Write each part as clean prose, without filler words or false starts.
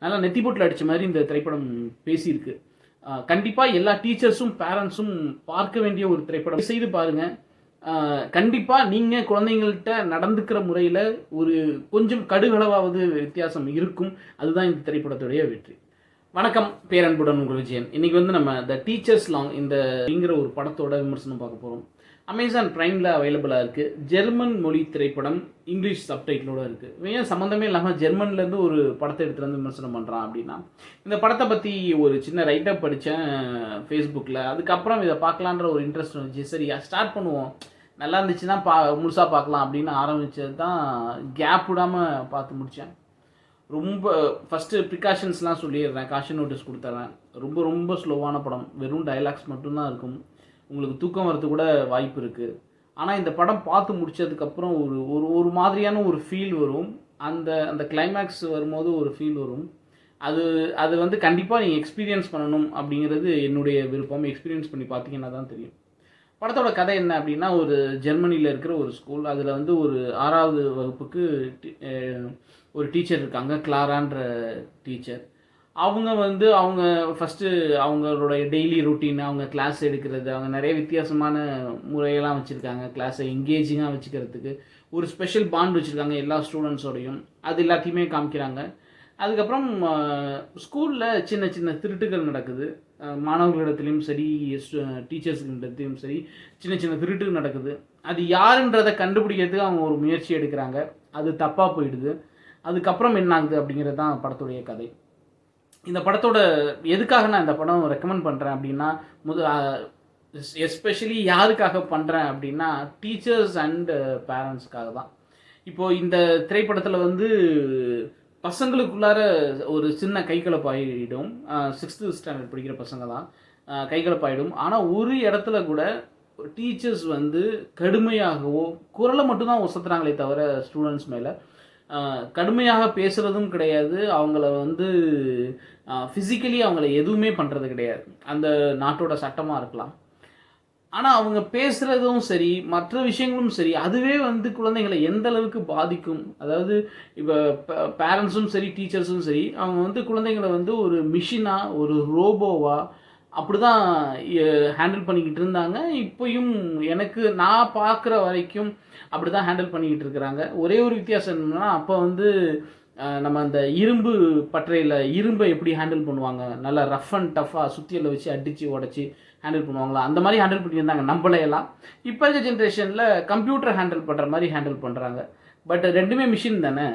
நல்லா நெத்தி போட்டில் அடித்த மாதிரி இந்த திரைப்படம் பேசியிருக்கு. கண்டிப்பாக எல்லா டீச்சர்ஸும் பேரண்ட்ஸும் பார்க்க வேண்டிய ஒரு திரைப்படம். செய்து பாருங்கள். கண்டிப்பாக நீங்கள் குழந்தைங்கள்கிட்ட நடந்துக்கிற முறையில் ஒரு கொஞ்சம் கடுகளவாவது வித்தியாசம் இருக்கும். அதுதான் இந்த திரைப்படத்துடைய வெற்றி. வணக்கம், பேரன்புடன் உங்கள் விஜயன். இன்றைக்கி நம்ம த டீச்சர்ஸ் லாங் அப்படிங்கிற ஒரு படத்தோட விமர்சனம் பார்க்க போகிறோம். அமேசான் ப்ரைமில் அவைலபிளாக இருக்குது. ஜெர்மன் மொழி திரைப்படம், இங்கிலீஷ் சப்டைட்டிலோடு இருக்குது. ஏன் சம்மந்தமே இல்லாமல் ஜெர்மன்லேருந்து ஒரு படத்தை எடுத்துகிட்டு வந்து விமர்சனம் பண்ணுறான் அப்படின்னா, இந்த படத்தை பற்றி ஒரு சின்ன ரைட்டப் படித்தேன் ஃபேஸ்புக்கில். அதுக்கப்புறம் இதை பார்க்கலான்ற ஒரு இன்ட்ரெஸ்ட் வந்துச்சு. சரி ஸ்டார்ட் பண்ணுவோம், நல்லா இருந்துச்சுன்னா முழுசாக பார்க்கலாம் அப்படின்னு ஆரம்பித்தது தான். கேப் விடாமல் பார்த்து முடித்தேன். ரொம்ப ஃபஸ்ட்டு ப்ரிகாஷன்ஸ்லாம் சொல்லிடுறேன், காஷன் நோட்டீஸ் கொடுத்துட்றேன். ரொம்ப ரொம்ப ஸ்லோவான படம், வெறும் டைலாக்ஸ் மட்டும்தான் இருக்கும். உங்களுக்கு தூக்கம் வரது கூட வாய்ப்பு இருக்குது. ஆனால் இந்த படம் பார்த்து முடித்ததுக்கப்புறம் ஒரு மாதிரியான ஒரு ஃபீல் வரும். அந்த கிளைமேக்ஸ் வரும்போது ஒரு ஃபீல் வரும். அது கண்டிப்பாக நீங்கள் எக்ஸ்பீரியன்ஸ் பண்ணணும் அப்படிங்கிறது என்னுடைய விருப்பம். எக்ஸ்பீரியன்ஸ் பண்ணி பார்த்தீங்கன்னா தான் தெரியும். படத்தோட கதை என்ன அப்படின்னா, ஒரு ஜெர்மனியில் இருக்கிற ஒரு ஸ்கூல். அதில் ஒரு 6வது வகுப்புக்கு ஒரு டீச்சர் இருக்காங்க, கிளாரான்ற டீச்சர். அவங்க ஃபஸ்ட்டு அவங்களுடைய டெய்லி ரொட்டீன், அவங்க கிளாஸ் எடுக்கிறது, அவங்க நிறைய வித்தியாசமான முறையெல்லாம் வச்சுருக்காங்க. கிளாஸை என்கேஜிங்காக வச்சுக்கிறதுக்கு ஒரு ஸ்பெஷல் பாண்ட் வச்சுருக்காங்க எல்லா ஸ்டூடெண்ட்ஸோடையும். அது எல்லாத்தையுமே காமிக்கிறாங்க. அதுக்கப்புறம் ஸ்கூலில் சின்ன சின்ன திருட்டுகள் நடக்குது. மாணவர்களிடத்துலையும் சரி, டீச்சர்ஸ்களிடத்துலையும் சரி சின்ன சின்ன திருட்டுகள் நடக்குது. அது யாருன்றதை கண்டுபிடிக்கிறதுக்கு அவங்க ஒரு முயற்சி எடுக்கிறாங்க. அது தப்பாக போயிடுது. அதுக்கப்புறம் என்ன ஆகுது அப்படிங்கிறது தான் படத்துடைய கதை. இந்த படத்தோட எதுக்காக நான் இந்த படம் ரெக்கமெண்ட் பண்ணுறேன் அப்படின்னா, எஸ்பெஷலி யாருக்காக பண்ணுறேன் அப்படின்னா, டீச்சர்ஸ் அண்ட் பேரண்ட்ஸ்க்காக தான். இப்போது இந்த திரைப்படத்தில் பசங்களுக்குள்ளார ஒரு சின்ன கைகலப்பாயிடும். 6th ஸ்டாண்டர்ட் படிக்கிற பசங்க தான், கைகலப்பாயிடும். ஆனால் ஒரு இடத்துல கூட டீச்சர்ஸ் கடுமையாகவோ குரலை மட்டும்தான் ஒசத்துறாங்களே தவிர ஸ்டூடெண்ட்ஸ் மேலே கடுமையாக பேசுகிறதும் கிடையாது. அவங்கள ஃபிசிக்கலி அவங்கள எதுவுமே பண்ணுறது கிடையாது. அந்த நாட்டோட சட்டமாக இருக்கலாம். ஆனால் அவங்க பேசுகிறதும் சரி, மற்ற விஷயங்களும் சரி, அதுவே குழந்தைங்களை எந்த அளவுக்கு பாதிக்கும். அதாவது இப்போ பேரண்ட்ஸும் சரி, டீச்சர்ஸும் சரி, அவங்க குழந்தைங்களை ஒரு மிஷினாக, ஒரு ரோபோவாக அப்படி தான் ஹேண்டில் பண்ணிக்கிட்டு இருந்தாங்க. இப்போயும் நான் பார்க்குற வரைக்கும் அப்படி தான் ஹேண்டில் பண்ணிக்கிட்டு இருக்கிறாங்க. ஒரே ஒரு வித்தியாசம் என்னன்னா, அப்போ நம்ம அந்த இரும்பு பட்டறையில் இரும்பை எப்படி ஹேண்டில் பண்ணுவாங்க, நல்லா ரஃப் அண்ட் டஃப்பாக சுத்தியில் வச்சு அடித்து உடச்சி ஹேண்டில் பண்ணுவாங்களா, அந்த மாதிரி ஹேண்டில் பண்ணியிருந்தாங்க நம்மளையெல்லாம். இப்போ இருக்க ஜென்ரேஷனில் கம்ப்யூட்டர் ஹேண்டில் பண்ணுற மாதிரி ஹேண்டில் பண்ணுறாங்க. பட் ரெண்டுமே மிஷின் தானே.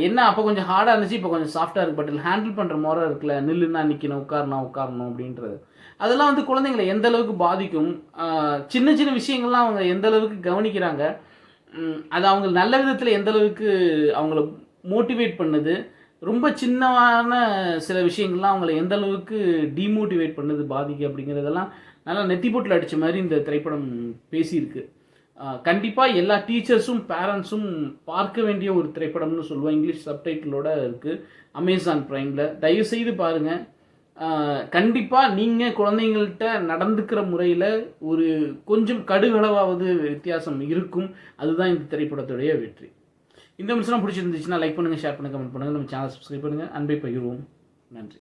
என்ன அப்போ கொஞ்சம் ஹார்டாக இருந்துச்சு, இப்போ கொஞ்சம் சாஃப்டாக இருக்குது. பட் ஹேண்டில் பண்ணுற முறை இருக்குல்ல, நில்லுன்னா நிற்கணும், உட்காரணும் அப்படின்றது, அதெல்லாம் குழந்தைங்களை எந்த அளவுக்கு பாதிக்கும். சின்ன சின்ன விஷயங்கள்லாம் அவங்க எந்த அளவுக்கு கவனிக்கிறாங்க, அது அவங்க நல்ல விதத்தில் எந்த அளவுக்கு அவங்கள மோட்டிவேட் பண்ணுது, ரொம்ப சின்னமான சில விஷயங்கள்லாம் அவங்கள எந்த அளவுக்கு டிமோட்டிவேட் பண்ணுது, பாதிக்கு அப்படிங்கிறதெல்லாம் நல்லா நெத்தி போட்டில் அடித்த மாதிரி இந்த திரைப்படம் பேசியிருக்கு. கண்டிப்பாக எல்லா டீச்சர்ஸும் பேரண்ட்ஸும் பார்க்க வேண்டிய ஒரு திரைப்படம்னு சொல்லுவேன். இங்கிலீஷ் சப்டைட்டிலோடு இருக்குது அமேசான் ப்ரைமில். தயவுசெய்து பாருங்கள். கண்டிப்பாக நீங்கள் குழந்தைங்கள்கிட்ட நடந்துக்கிற முறையில் ஒரு கொஞ்சம் கடுகளவாவது வித்தியாசம் இருக்கும். அதுதான் இந்த திரைப்படத்துடைய வெற்றி. இந்த விமர்சனம் பிடிச்சிருந்துச்சுன்னா லைக் பண்ணுங்கள், ஷேர் பண்ணுங்கள், கமெண்ட் பண்ணுங்கள். நம்ம சேனல் சப்ஸ்கிரைப் பண்ணுங்கள். அன்பை பகிர்வோம். நன்றி.